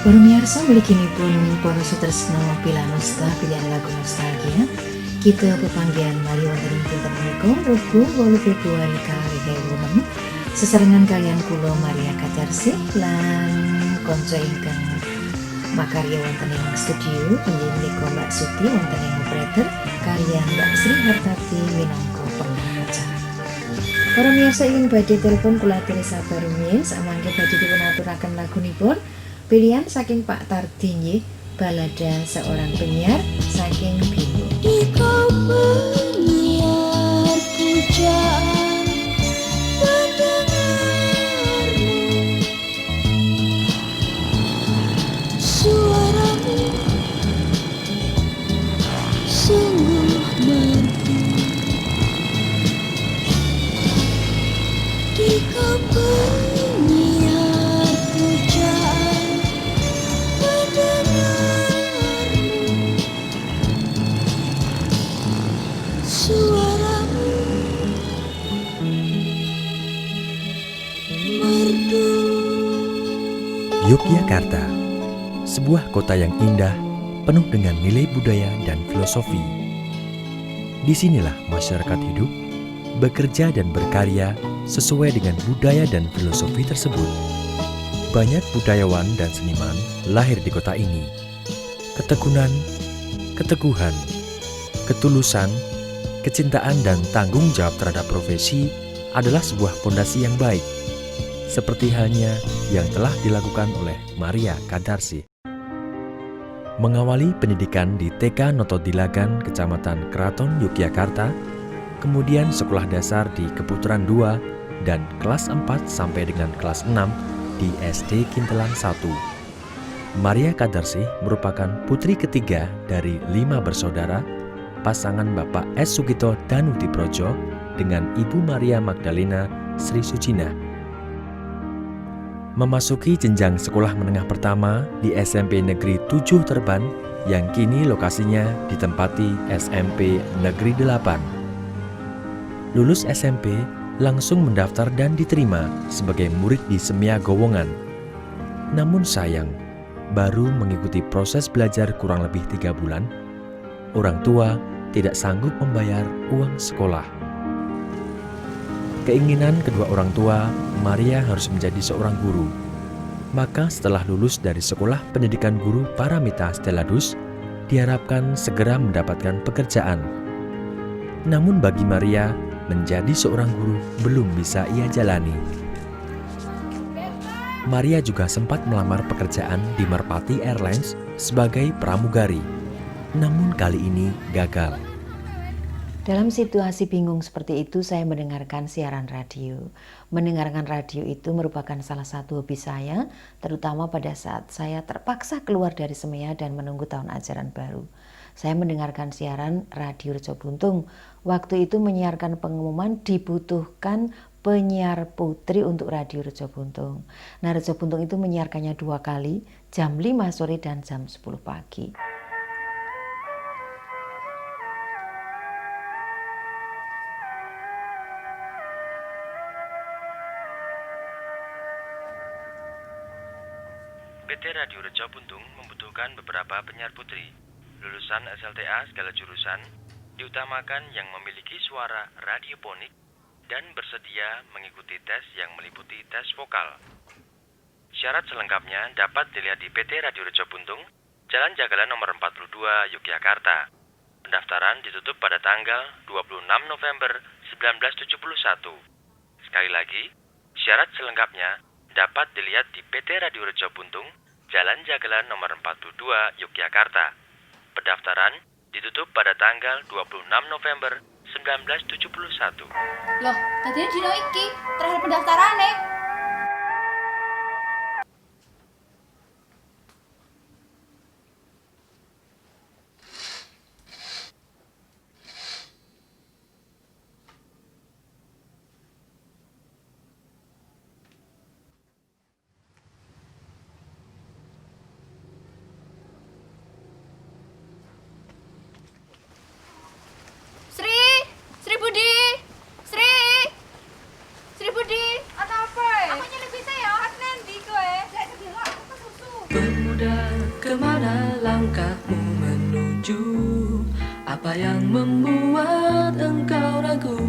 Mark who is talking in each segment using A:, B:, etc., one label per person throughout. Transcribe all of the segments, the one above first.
A: Pemirsa mliginipun para sutresna Pilanosta pilihan lagu nostalgia kita pepanggihan mari wonten ing dinten menika Rebo 8 Februari 2006 sesarengan kalian kula Maria Kadarsih lan konco ingkang makarya wonten ing studio inggih menika Mbak Suti wonten ing operator kalian Mbak Sri Hartati minangka pengarah acara. Para miyarsa ingin badhe telepon kula aturi sabar rumiyin samangke badhe dipun aturaken lagunipun pilihan saking Pak Tardi nggih, balada seorang penyiar saking Bimo.
B: Di kau penyiar pujaan pendengarmu, suaramu sungguh merdu. Di kau penyiar pujaan pendengarmu, suaramu merdu.
C: Yogyakarta, sebuah kota yang indah, penuh dengan nilai budaya dan filosofi. Disinilah masyarakat hidup, bekerja dan berkarya sesuai dengan budaya dan filosofi tersebut. Banyak budayawan dan seniman lahir di kota ini. Ketekunan, keteguhan, ketulusan, kecintaan dan tanggung jawab terhadap profesi adalah sebuah fondasi yang baik, seperti halnya yang telah dilakukan oleh Maria Kadarsih. Mengawali pendidikan di TK Notodilagan, Kecamatan Keraton, Yogyakarta, kemudian sekolah dasar di Keputaran II dan kelas 4 sampai dengan kelas 6 di SD Kintelan 1. Maria Kadarsih merupakan putri ketiga dari 5 bersaudara, pasangan Bapak S. Sugito Danutiprojo dengan Ibu Maria Magdalena Sri Sucina. Memasuki jenjang sekolah menengah pertama di SMP Negeri 7 Terban yang kini lokasinya ditempati SMP Negeri 8. Lulus SMP, langsung mendaftar dan diterima sebagai murid di Semia Gowongan. Namun sayang, baru mengikuti proses belajar kurang lebih 3 bulan, orang tua tidak sanggup membayar uang sekolah. Keinginan kedua orang tua, Maria harus menjadi seorang guru. Maka setelah lulus dari Sekolah Pendidikan Guru Paramita Steladus, diharapkan segera mendapatkan pekerjaan. Namun bagi Maria, menjadi seorang guru belum bisa ia jalani. Maria juga sempat melamar pekerjaan di Merpati Airlines sebagai pramugari. Namun kali ini gagal.
A: Dalam situasi bingung seperti itu, saya mendengarkan siaran radio. Mendengarkan radio itu merupakan salah satu hobi saya, terutama pada saat saya terpaksa keluar dari Semia dan menunggu tahun ajaran baru. Saya mendengarkan siaran Radio Rejo Buntung. Waktu itu menyiarkan pengumuman dibutuhkan penyiar putri untuk Radio Rejo Buntung. Nah, Rejo Buntung itu menyiarkannya 2 kali, jam 5 sore dan jam 10 pagi.
C: PT Radio Rejo Buntung membutuhkan beberapa penyiar putri, lulusan SLTA segala jurusan, diutamakan yang memiliki suara radioponik dan bersedia mengikuti tes yang meliputi tes vokal. Syarat selengkapnya dapat dilihat di PT Radio Rejo Buntung, Jalan Jagalan nomor 42, Yogyakarta. Pendaftaran ditutup pada tanggal 26 November 1971. Sekali lagi, syarat selengkapnya dapat dilihat di PT Radio Rejo Buntung, Jalan Jagalan nomor 42, Yogyakarta. Pendaftaran ditutup pada tanggal 26 November 1971.
B: Loh, tadinya dino iki terakhir pendaftarane. Sri Budi, Sri Budi, ada apa?
D: Pemuda, kemana langkahmu menuju? Apa yang membuat engkau ragu?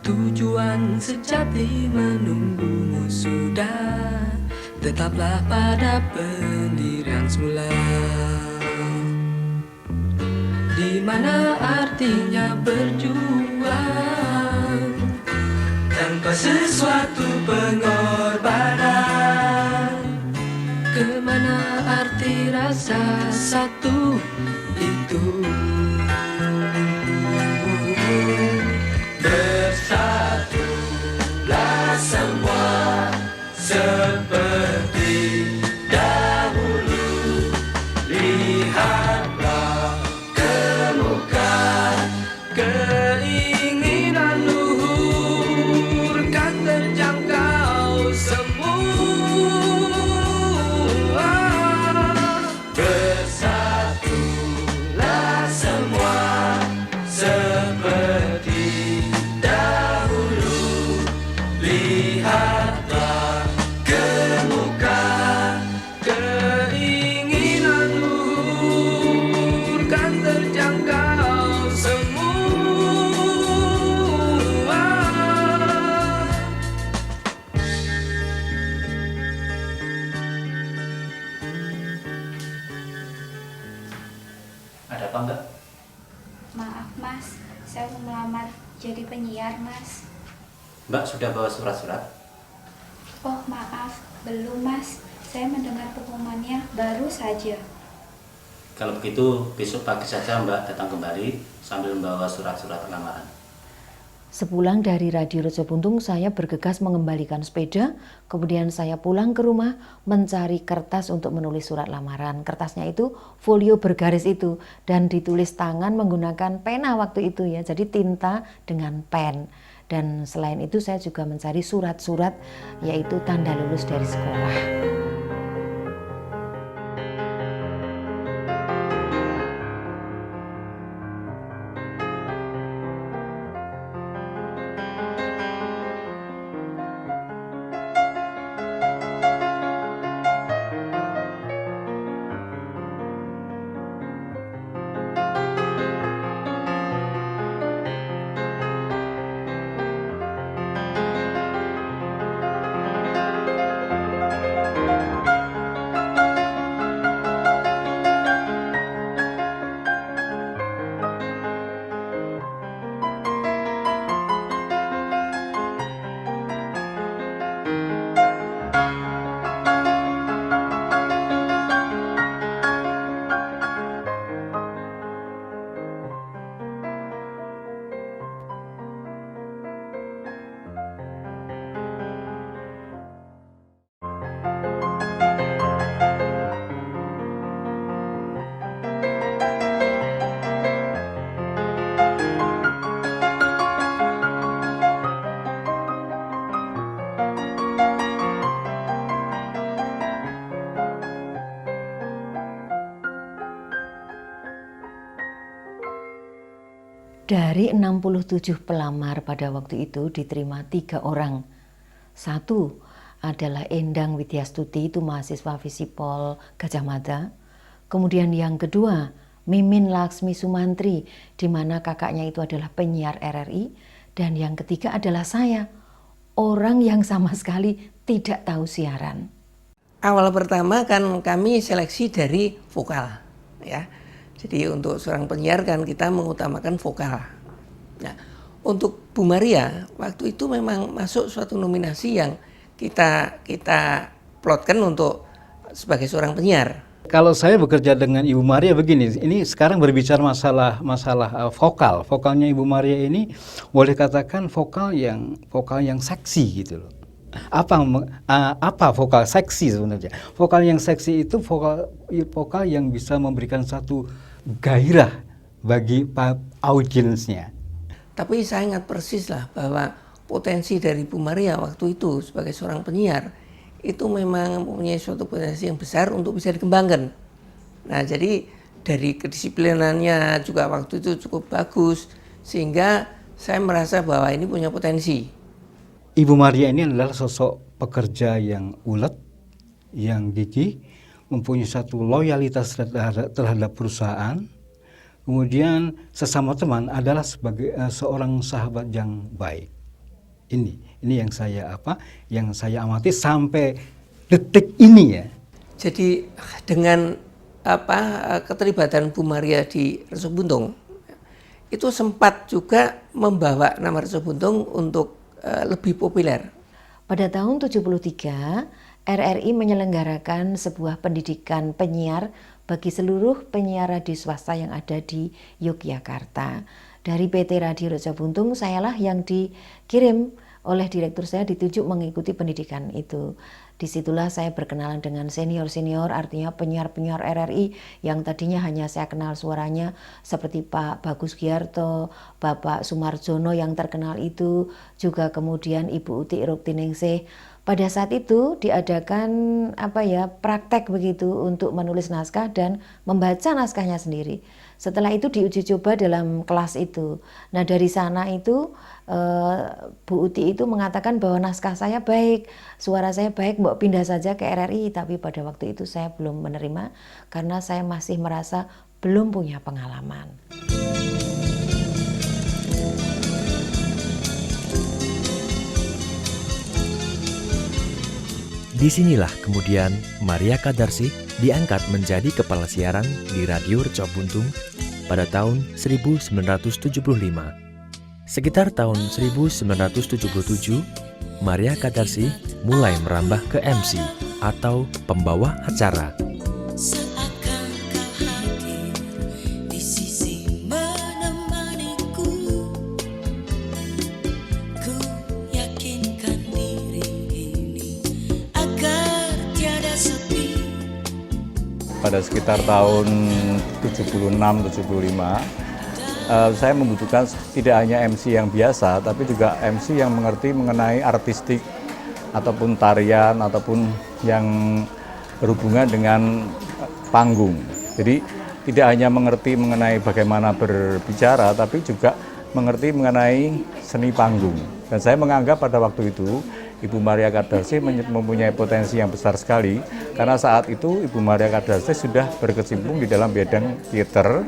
D: Tujuan sejati menunggumu sudah. Tetaplah pada pendirian semula. Di mana artinya berjuang tanpa sesuatu pengorbanan? Kemana arti rasa satu itu? Bersatulah semua seperti dahulu. Lihatlah ke muka, keinginan luhur kan terjangkau semua. Bersatulah semua seperti dahulu. Lihatlah ke muka, keinginan luhur kan terjangkau semua.
E: Ada apa Mbak?
B: Maaf mas, saya mau melamar jadi penyiar mas.
E: Mbak sudah bawa surat-surat?
B: Oh maaf, belum mas. Saya mendengar pengumumannya baru saja.
E: Kalau begitu besok pagi saja Mbak datang kembali sambil membawa surat-surat lamaran.
A: Sepulang dari Radio Rejo Buntung, saya bergegas mengembalikan sepeda, kemudian saya pulang ke rumah mencari kertas untuk menulis surat lamaran. Kertasnya itu folio bergaris itu dan ditulis tangan menggunakan pena waktu itu ya, jadi tinta dengan pen. Dan selain itu saya juga mencari surat-surat yaitu tanda lulus dari sekolah. Dari 67 pelamar pada waktu itu diterima 3 orang. 1 adalah Endang Widyastuti, itu mahasiswa Visipol Gajah Mada. Kemudian yang kedua, Mimin Laksmi Sumantri, di mana kakaknya itu adalah penyiar RRI. Dan yang ketiga adalah saya, orang yang sama sekali tidak tahu siaran.
F: Awal pertama kan kami seleksi dari vokal, ya. Jadi untuk seorang penyiar kan kita mengutamakan vokal. Nah, untuk Bu Maria waktu itu memang masuk suatu nominasi yang kita plotkan untuk sebagai seorang penyiar.
G: Kalau saya bekerja dengan Ibu Maria begini, ini sekarang berbicara masalah vokal. Vokalnya Ibu Maria ini boleh katakan vokal yang seksi gitu loh. Apa vokal seksi sebenarnya? Vokal yang seksi itu vokal yang bisa memberikan satu gairah bagi audiensnya.
F: Tapi saya ingat persis lah bahwa potensi dari Bu Maria waktu itu sebagai seorang penyiar itu memang mempunyai suatu potensi yang besar untuk bisa dikembangkan. Nah, jadi dari kedisiplinannya juga waktu itu cukup bagus sehingga saya merasa bahwa ini punya potensi.
G: Ibu Maria ini adalah sosok pekerja yang ulet, yang gigih, mempunyai satu loyalitas terhadap perusahaan. Kemudian sesama teman adalah sebagai seorang sahabat yang baik. Ini yang saya amati sampai detik ini ya.
F: Jadi dengan keterlibatan Bu Maria di Reso Buntung itu sempat juga membawa nama Reso Buntung untuk lebih populer.
A: Pada tahun 73, RRI menyelenggarakan sebuah pendidikan penyiar bagi seluruh penyiar radio swasta yang ada di Yogyakarta. Dari PT Radio Reso Buntung, sayalah yang dikirim oleh direktur saya ditunjuk mengikuti pendidikan itu. Disitulah saya berkenalan dengan senior-senior, artinya penyiar-penyiar RRI yang tadinya hanya saya kenal suaranya seperti Pak Bagus Giarto, Bapak Sumarjono yang terkenal itu, juga kemudian Ibu Uti Ruktiningsih. Pada saat itu diadakan praktek begitu untuk menulis naskah dan membaca naskahnya sendiri. Setelah itu diuji coba dalam kelas itu. Nah dari sana itu Bu Uti itu mengatakan bahwa naskah saya baik, suara saya baik, mau pindah saja ke RRI. Tapi pada waktu itu saya belum menerima karena saya masih merasa belum punya pengalaman.
H: Disinilah kemudian Maria Kadarsih diangkat menjadi kepala siaran di Radio Reco Buntung pada tahun 1975. Sekitar tahun 1977, Maria Kadarsih mulai merambah ke MC atau pembawa acara.
I: Pada sekitar tahun 76-75, saya membutuhkan tidak hanya MC yang biasa, tapi juga MC yang mengerti mengenai artistik, ataupun tarian, ataupun yang berhubungan dengan panggung. Jadi tidak hanya mengerti mengenai bagaimana berbicara, tapi juga mengerti mengenai seni panggung. Dan saya menganggap pada waktu itu, Ibu Maria Kadarsih mempunyai potensi yang besar sekali karena saat itu Ibu Maria Kadarsih sudah berkecimpung di dalam bidang teater.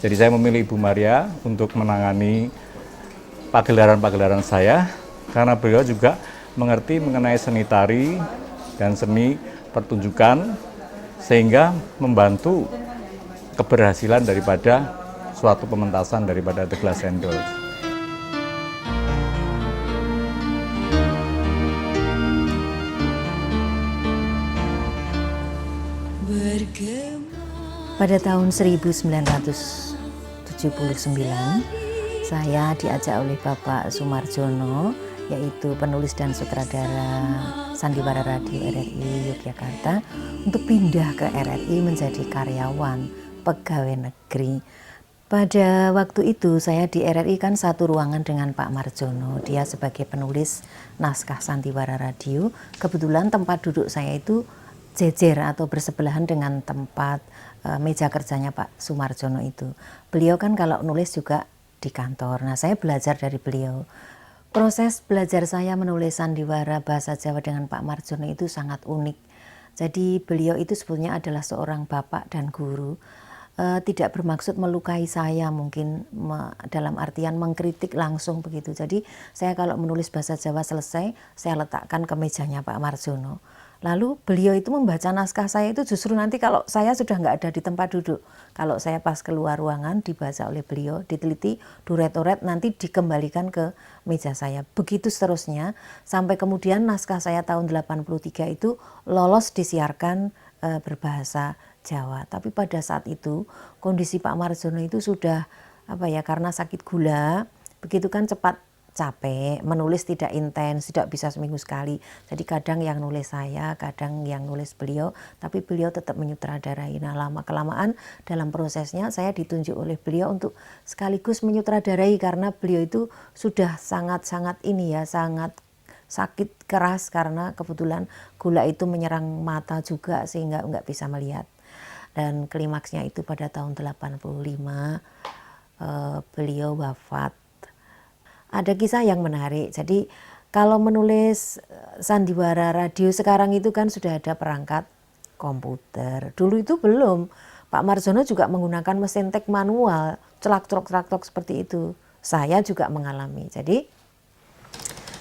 I: Jadi saya memilih Ibu Maria untuk menangani pagelaran-pagelaran saya karena beliau juga mengerti mengenai seni tari dan seni pertunjukan sehingga membantu keberhasilan daripada suatu pementasan daripada The Glass and Dolls.
A: Pada tahun 1979, saya diajak oleh Bapak Sumarjono, yaitu penulis dan sutradara Sandiwara Radio RRI Yogyakarta, untuk pindah ke RRI menjadi karyawan pegawai negeri. Pada waktu itu saya di RRI kan satu ruangan dengan Pak Marjono, dia sebagai penulis naskah Sandiwara Radio. Kebetulan tempat duduk saya itu jejer atau bersebelahan dengan tempat meja kerjanya Pak Sumarjono itu. Beliau kan kalau nulis juga di kantor. Nah saya belajar dari beliau. Proses belajar saya menulis sandiwara bahasa Jawa dengan Pak Marjono itu sangat unik. Jadi beliau itu sebetulnya adalah seorang bapak dan guru. Tidak bermaksud melukai saya mungkin dalam artian mengkritik langsung begitu. Jadi saya kalau menulis bahasa Jawa selesai, saya letakkan ke mejanya Pak Marjono. Lalu beliau itu membaca naskah saya itu justru nanti kalau saya sudah nggak ada di tempat duduk. Kalau saya pas keluar ruangan dibaca oleh beliau, diteliti, duret-duret, nanti dikembalikan ke meja saya. Begitu seterusnya sampai kemudian naskah saya tahun 83 itu lolos disiarkan berbahasa Jawa. Tapi pada saat itu kondisi Pak Marjono itu sudah karena sakit gula, begitu kan cepat capek, menulis tidak intens, tidak bisa seminggu sekali. Jadi kadang yang nulis saya, kadang yang nulis beliau, tapi beliau tetap menyutradarai. Nah lama-kelamaan dalam prosesnya saya ditunjuk oleh beliau untuk sekaligus menyutradarai karena beliau itu sudah sangat-sangat sangat sakit keras karena kebetulan gula itu menyerang mata juga sehingga nggak bisa melihat. Dan klimaksnya itu pada tahun 85 beliau wafat. Ada kisah yang menarik. Jadi Kalau menulis sandiwara radio sekarang itu kan sudah ada perangkat komputer. Dulu itu belum. Pak Marjono juga menggunakan mesin tek manual, celak-celok seperti itu. Saya juga mengalami. Jadi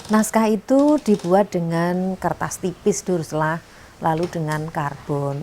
A: naskah itu dibuat dengan kertas tipis Durslah, lalu dengan karbon.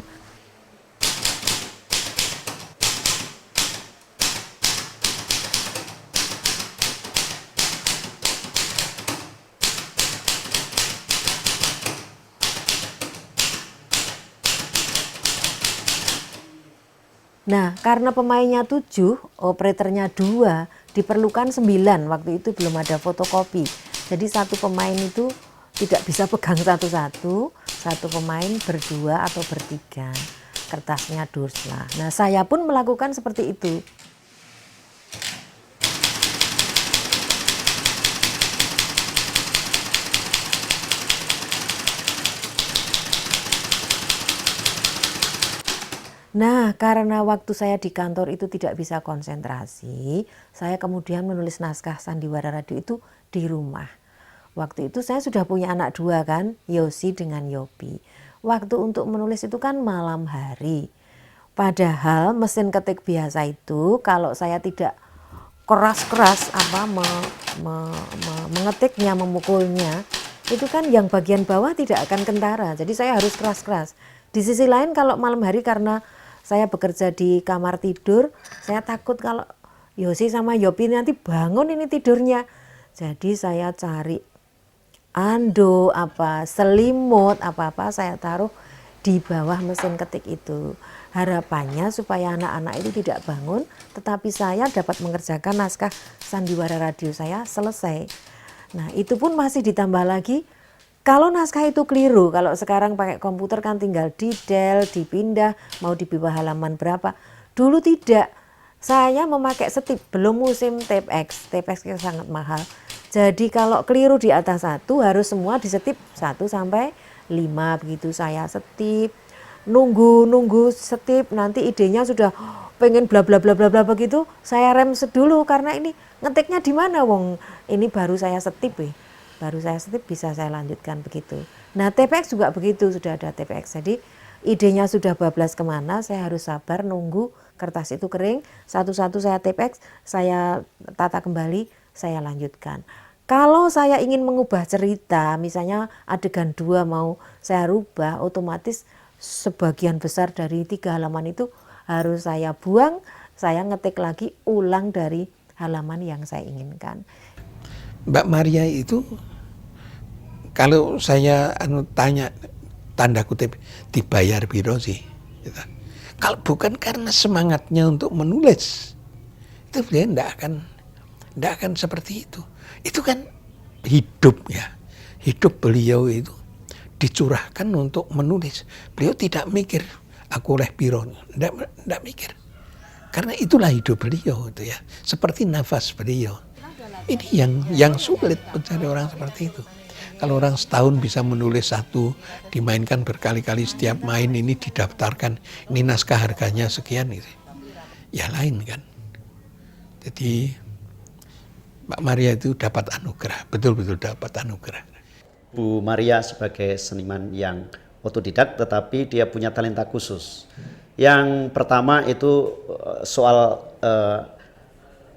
A: Nah, karena pemainnya 7, operatornya 2, diperlukan 9. Waktu itu belum ada fotokopi. Jadi satu pemain itu tidak bisa pegang satu-satu, satu pemain berdua atau bertiga. Kertasnya Durslah. Nah, saya pun melakukan seperti itu. Nah, karena waktu saya di kantor itu tidak bisa konsentrasi, saya kemudian menulis naskah sandiwara radio itu di rumah. Waktu itu saya sudah punya anak 2 kan, Yosi dengan Yopi. Waktu untuk menulis itu kan malam hari. Padahal mesin ketik biasa itu kalau saya tidak keras-keras mengetiknya, memukulnya, itu kan yang bagian bawah tidak akan kentara. Jadi saya harus keras-keras. Di sisi lain kalau malam hari karena saya bekerja di kamar tidur, saya takut kalau Yosi sama Yopi nanti bangun ini tidurnya. Jadi saya cari ando, selimut, apa-apa saya taruh di bawah mesin ketik itu. Harapannya supaya anak-anak itu tidak bangun, tetapi saya dapat mengerjakan naskah sandiwara radio saya selesai. Nah, itu pun masih ditambah lagi. Kalau naskah itu keliru, kalau sekarang pakai komputer kan tinggal di-del, dipindah, mau di bawah halaman berapa. Dulu tidak, saya memakai setip, belum musim tape X itu sangat mahal. Jadi kalau keliru di atas 1 harus semua disetip 1 sampai 5 begitu saya setip. Nunggu setip, nanti idenya sudah pengen bla bla bla bla bla begitu, saya rem dulu karena ini ngetiknya di mana wong ini baru saya setip baru saya setip bisa saya lanjutkan begitu. Nah, TPX juga begitu, sudah ada TPX. Jadi idenya sudah bablas kemana, saya harus sabar nunggu kertas itu kering, satu-satu saya TPX, saya tata kembali, saya lanjutkan. Kalau saya ingin mengubah cerita, misalnya adegan 2 mau saya rubah, otomatis sebagian besar dari 3 halaman itu harus saya buang, saya ngetik lagi ulang dari halaman yang saya inginkan.
F: Mbak Maria itu kalau saya tanya tanda kutip dibayar biro sih, gitu. Kalau bukan karena semangatnya untuk menulis, itu dia tidak akan seperti itu. Itu kan hidup ya, hidup beliau itu dicurahkan untuk menulis. Beliau tidak mikir aku oleh biro, tidak mikir. Karena itulah hidup beliau itu ya, seperti nafas beliau. Ini yang sulit mencari orang seperti itu. Kalau orang setahun bisa menulis 1, dimainkan berkali-kali, setiap main ini didaftarkan, ini naskah harganya sekian gitu. Ya lain kan. Jadi Mbak Maria itu dapat anugerah, betul-betul dapat anugerah.
J: Bu Maria sebagai seniman yang otodidak tetapi dia punya talenta khusus. Yang pertama itu soal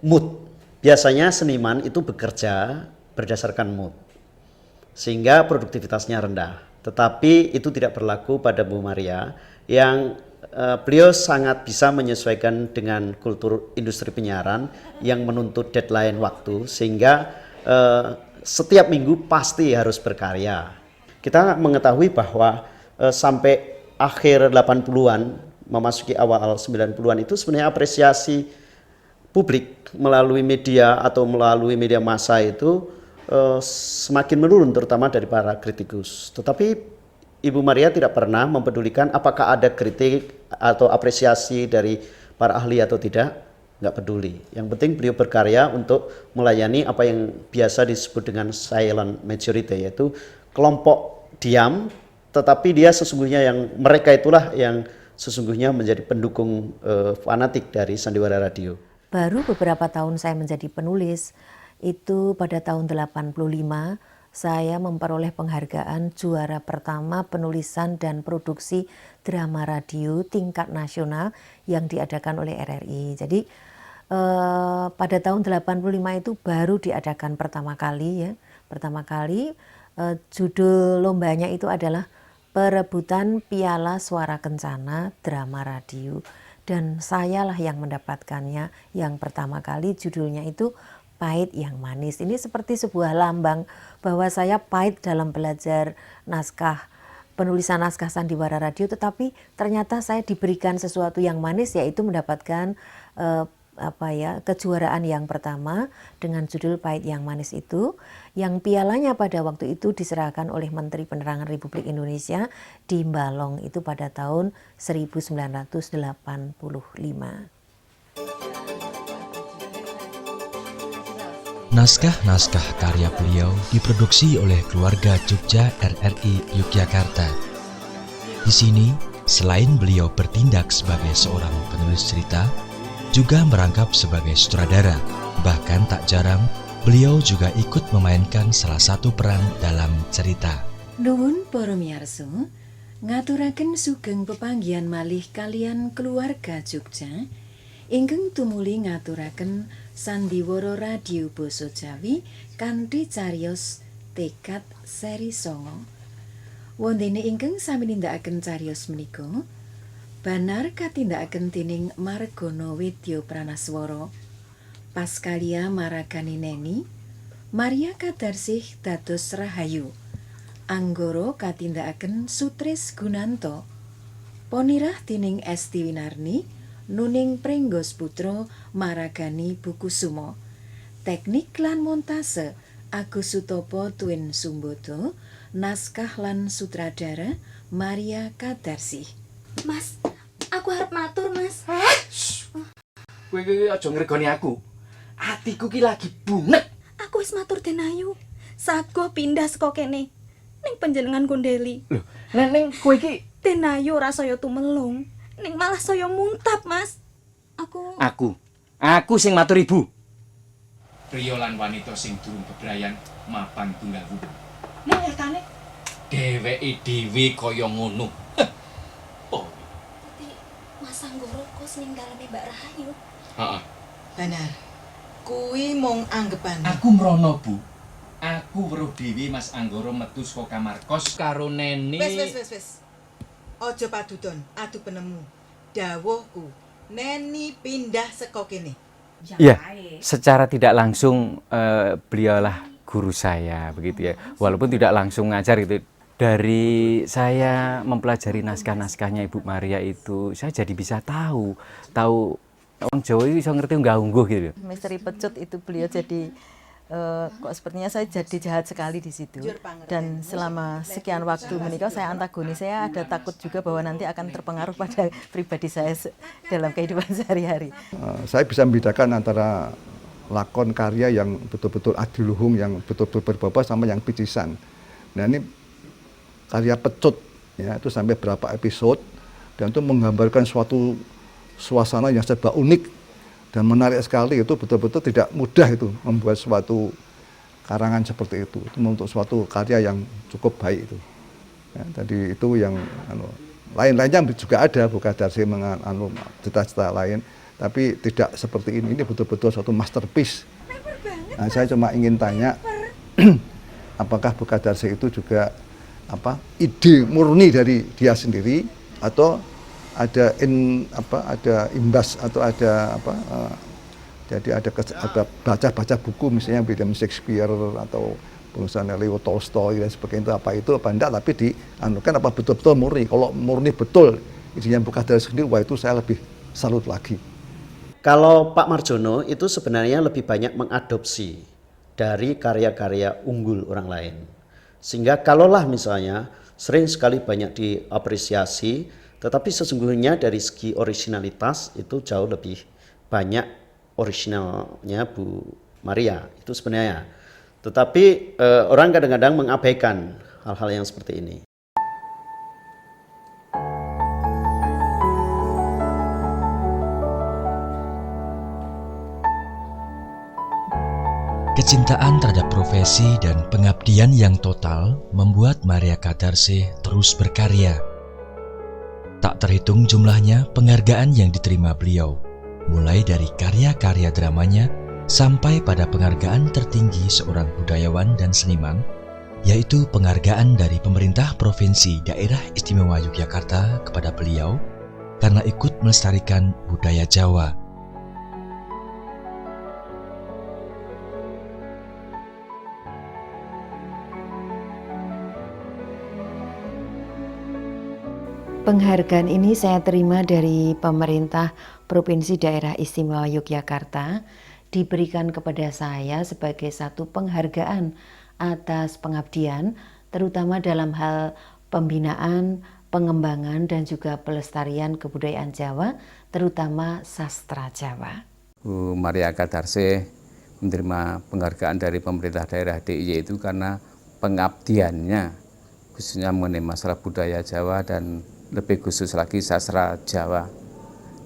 J: mood. Biasanya seniman itu bekerja berdasarkan mood, sehingga produktivitasnya rendah. Tetapi itu tidak berlaku pada Bu Maria yang beliau sangat bisa menyesuaikan dengan kultur industri penyiaran yang menuntut deadline waktu, sehingga setiap minggu pasti harus berkarya. Kita mengetahui bahwa sampai akhir 80-an, memasuki awal 90-an itu sebenarnya apresiasi publik melalui media atau melalui media massa itu semakin menurun, terutama dari para kritikus. Tetapi Ibu Maria tidak pernah mempedulikan apakah ada kritik atau apresiasi dari para ahli atau tidak, nggak peduli. Yang penting beliau berkarya untuk melayani apa yang biasa disebut dengan silent majority, yaitu kelompok diam, tetapi dia sesungguhnya mereka itulah yang sesungguhnya menjadi pendukung fanatik dari sandiwara radio.
A: Baru beberapa tahun saya menjadi penulis, itu pada tahun 85 saya memperoleh penghargaan juara pertama penulisan dan produksi drama radio tingkat nasional yang diadakan oleh RRI. Jadi pada tahun 85 itu baru diadakan pertama kali ya. Pertama kali judul lombanya itu adalah Perebutan Piala Suara Kencana Drama Radio. Dan sayalah yang mendapatkannya yang pertama kali, judulnya itu Pahit yang Manis. Ini seperti sebuah lambang bahwa saya pahit dalam belajar naskah, penulisan naskah sandiwara radio, tetapi ternyata saya diberikan sesuatu yang manis, yaitu mendapatkan kejuaraan yang pertama dengan judul Pahit yang Manis itu, yang pialanya pada waktu itu diserahkan oleh Menteri Penerangan Republik Indonesia di Balong itu pada tahun 1985.
H: Naskah-naskah karya beliau diproduksi oleh keluarga Jogja RRI Yogyakarta. Di sini, selain beliau bertindak sebagai seorang penulis cerita, juga merangkap sebagai sutradara. Bahkan tak jarang, beliau juga ikut memainkan salah satu peran dalam cerita.
A: Nuwun para miyarsa, ngaturaken sugeng pepanggihan malih kalian keluarga Jogja ingkang tumuli ngaturaken sandiwara radio basa Jawi kanthi cariyos Tekad seri 9. Wondene ingkang sami nindakaken cariyos menika banar katindakaken dening Margono Wedya Pranaswara, Paskalia Maragani Neni, Maria Kadarsih dados Rahayu, Anggara katindakaken Sutris Gunanto, Ponirah dening Esti Winarni, Nuning Prenggos Putra Maragani Bukusumo, teknik lan montase Agus Sutopo Twin Sumbodo, naskah lan sutradara Maria Kadarsih.
K: Mas, aku harap matur, Mas.
L: Kowe iki aja ngregoni aku. Atiku ki lagi bunek.
K: Aku wis matur Den Ayu. Sago pindah saka kene ning panjenengan Kondeli.
L: Lho, ning kowe iki
K: Den Ayu ora saya tumelung, ning malah saya muntap, Mas.
L: Aku sing matur Ibu. Priya lan wanita sing durung bebrayan mapan tunggal wudu. Ning nyatane dheweke dhewe kaya ngono.
K: Mas Anggoro kok sing daleme Mbak Rahayu.
L: Heeh.
M: Benar. Kuwi mung anggepan.
L: Aku mrono, Bu. Aku weruh dhewe Mas Anggoro metu saka kamar kos karo Neni.
M: Wis. Aja padudon, adu penemu. Dawuhku, Neni pindah saka kene.
N: Ya, secara tidak langsung beliaulah guru saya begitu ya. Walaupun tidak langsung ngajar gitu. Dari saya mempelajari naskah-naskahnya Ibu Maria itu, saya jadi bisa tahu orang Jawa itu bisa ngerti nggak ungguh gitu.
O: Misteri Pecut itu beliau jadi kok sepertinya saya jadi jahat sekali di situ. Dan selama sekian waktu menikah saya antagonis, saya ada takut juga bahwa nanti akan terpengaruh pada pribadi saya dalam kehidupan sehari-hari.
P: Saya bisa membedakan antara lakon karya yang betul-betul adiluhung, yang betul-betul berbobot sama yang picisan. Nah ini karya Pecut ya, itu sampai berapa episode dan itu menggambarkan suatu suasana yang serba unik dan menarik sekali. Itu betul-betul tidak mudah itu membuat suatu karangan seperti itu untuk suatu karya yang cukup baik itu ya, tadi itu yang lain-lainnya juga ada Bu Kadarsih cita-cita lain, tapi tidak seperti ini betul-betul suatu masterpiece. Nah, saya cuma ingin tanya apakah Bu Kadarsih itu juga ide murni dari dia sendiri atau ada imbas atau ada jadi ada baca buku misalnya William Shakespeare atau penulisan Leo Tolstoy dan sebagainya, itu apa enggak, tapi dianukan apa betul-betul murni. Kalau murni betul idenya Bu Kadarsih sendiri, wah itu saya lebih salut lagi.
J: Kalau Pak Marjono itu sebenarnya lebih banyak mengadopsi dari karya-karya unggul orang lain. Sehingga kalaulah misalnya sering sekali banyak diapresiasi, tetapi sesungguhnya dari segi originalitas itu jauh lebih banyak originalnya Bu Maria itu sebenarnya. Tetapi orang kadang-kadang mengabaikan hal-hal yang seperti ini.
H: Kecintaan terhadap profesi dan pengabdian yang total membuat Maria Kadarsih terus berkarya. Tak terhitung jumlahnya penghargaan yang diterima beliau, mulai dari karya-karya dramanya sampai pada penghargaan tertinggi seorang budayawan dan seniman, yaitu penghargaan dari pemerintah Provinsi Daerah Istimewa Yogyakarta kepada beliau karena ikut melestarikan budaya Jawa.
A: Penghargaan ini saya terima dari pemerintah Provinsi Daerah Istimewa Yogyakarta, diberikan kepada saya sebagai satu penghargaan atas pengabdian, terutama dalam hal pembinaan, pengembangan dan juga pelestarian kebudayaan Jawa, terutama sastra Jawa.
I: Bu Maria Kadarsih menerima penghargaan dari pemerintah daerah DIY itu karena pengabdiannya, khususnya mengenai masalah budaya Jawa dan lebih khusus lagi sastra Jawa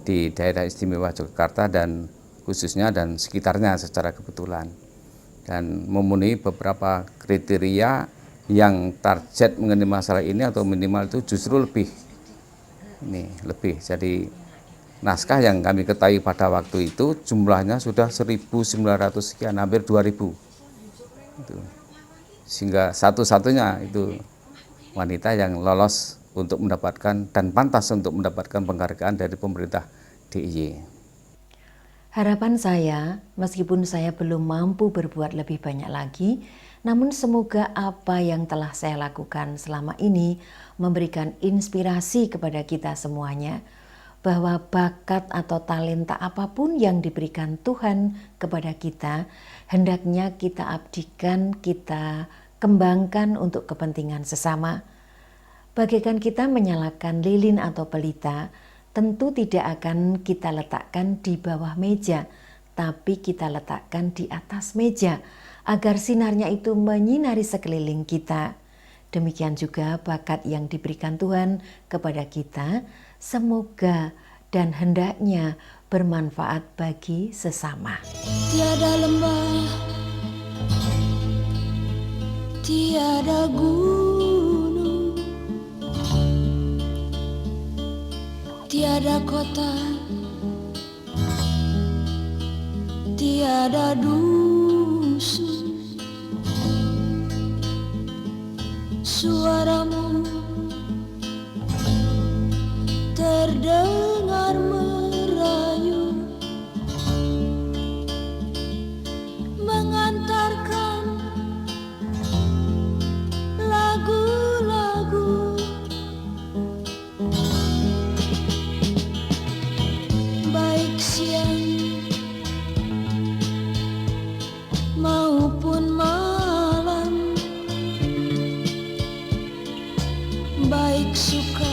I: di daerah istimewa Yogyakarta dan khususnya dan sekitarnya secara kebetulan, dan memenuhi beberapa kriteria yang target mengenai masalah ini atau minimal itu justru lebih. Jadi naskah yang kami ketahui pada waktu itu jumlahnya sudah 1.900 sekian, hampir 2.000 itu. Sehingga satu-satunya itu wanita yang lolos untuk mendapatkan dan pantas untuk mendapatkan penghargaan dari pemerintah DIY.
A: Harapan saya, meskipun saya belum mampu berbuat lebih banyak lagi, namun semoga apa yang telah saya lakukan selama ini memberikan inspirasi kepada kita semuanya, bahwa bakat atau talenta apapun yang diberikan Tuhan kepada kita, hendaknya kita abdikan, kita kembangkan untuk kepentingan sesama. Bagaikan kita menyalakan lilin atau pelita, tentu tidak akan kita letakkan di bawah meja, tapi kita letakkan di atas meja, agar sinarnya itu menyinari sekeliling kita. Demikian juga bakat yang diberikan Tuhan kepada kita, semoga dan hendaknya bermanfaat bagi sesama.
Q: Tiada lembah, tiada gunung, tiada kota, tiada dusun, suaramu terdengar merayu, mengantarkan lagu-lagu, baik siang maupun malam, baik suka